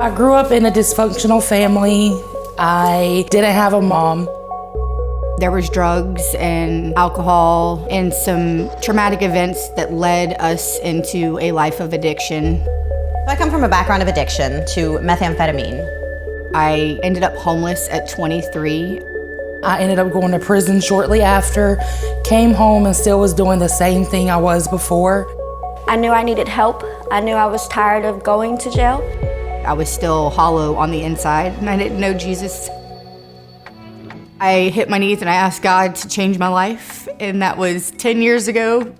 I grew up in a dysfunctional family. I didn't have a mom. There was drugs and alcohol and some traumatic events that led us into a life of addiction. I come from a background of addiction to methamphetamine. I ended up homeless at 23. I ended up going to prison shortly after, came home and still was doing the same thing I was before. I knew I needed help. I knew I was tired of going to jail. I was still hollow on the inside and I didn't know Jesus. I hit my knees and I asked God to change my life, and that was 10 years ago.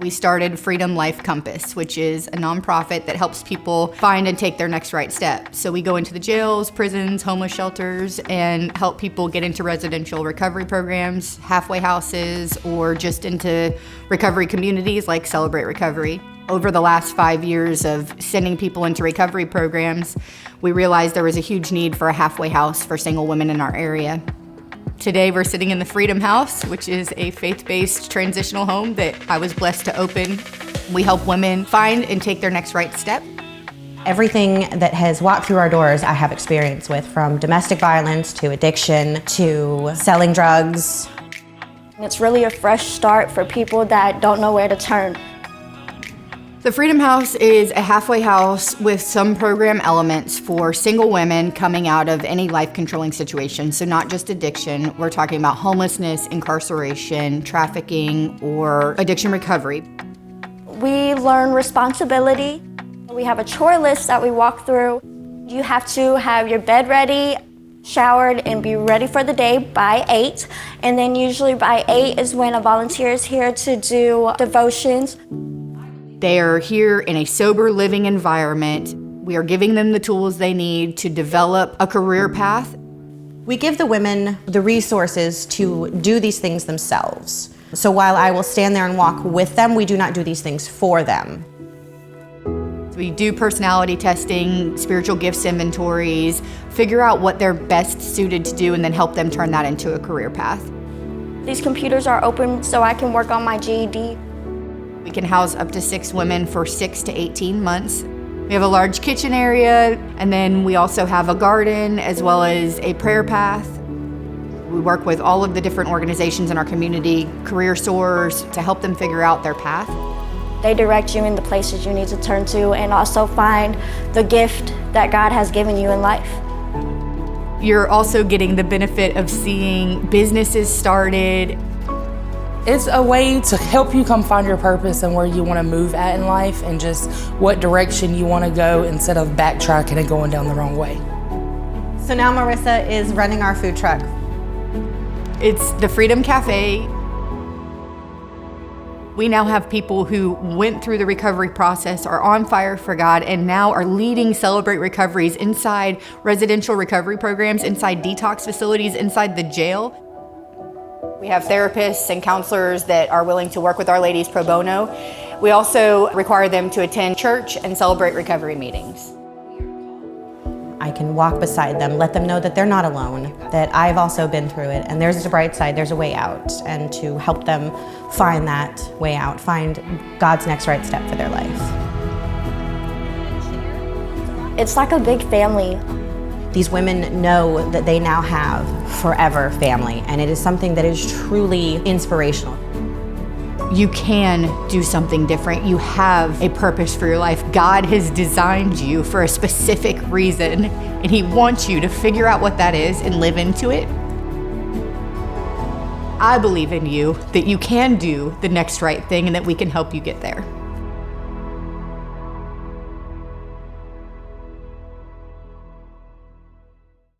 We started Freedom Life Compass, which is a nonprofit that helps people find and take their next right step. So we go into the jails, prisons, homeless shelters, and help people get into residential recovery programs, halfway houses, or just into recovery communities like Celebrate Recovery. Over the last 5 years of sending people into recovery programs, we realized there was a huge need for a halfway house for single women in our area. Today we're sitting in the Freedom House, which is a faith-based transitional home that I was blessed to open. We help women find and take their next right step. Everything that has walked through our doors I have experience with, from domestic violence to addiction to selling drugs. It's really a fresh start for people that don't know where to turn. The Freedom House is a halfway house with some program elements for single women coming out of any life-controlling situation. So not just addiction, we're talking about homelessness, incarceration, trafficking, or addiction recovery. We learn responsibility. We have a chore list that we walk through. You have to have your bed ready, showered, and be ready for the day by 8. And then usually by 8 is when a volunteer is here to do devotions. They are here in a sober living environment. We are giving them the tools they need to develop a career path. We give the women the resources to do these things themselves. So while I will stand there and walk with them, we do not do these things for them. We do personality testing, spiritual gifts inventories, figure out what they're best suited to do, and then help them turn that into a career path. These computers are open so I can work on my GED. We can house up to 6 women for 6 to 18 months. We have a large kitchen area, and then we also have a garden as well as a prayer path. We work with all of the different organizations in our community, career soars, to help them figure out their path. They direct you in the places you need to turn to and also find the gift that God has given you in life. You're also getting the benefit of seeing businesses started. It's a way to help you come find your purpose and where you want to move at in life and just what direction you want to go instead of backtracking and going down the wrong way. So now Marissa is running our food truck. It's the Freedom Cafe. We now have people who went through the recovery process, are on fire for God, and now are leading Celebrate Recoveries inside residential recovery programs, inside detox facilities, inside the jail. We have therapists and counselors that are willing to work with our ladies pro bono. We also require them to attend church and Celebrate Recovery meetings. I can walk beside them, let them know that they're not alone, that I've also been through it, and there's a bright side, there's a way out, and to help them find that way out, find God's next right step for their life. It's like a big family. These women know that they now have forever family, and it is something that is truly inspirational. You can do something different. You have a purpose for your life. God has designed you for a specific reason, and He wants you to figure out what that is and live into it. I believe in you, that you can do the next right thing and that we can help you get there.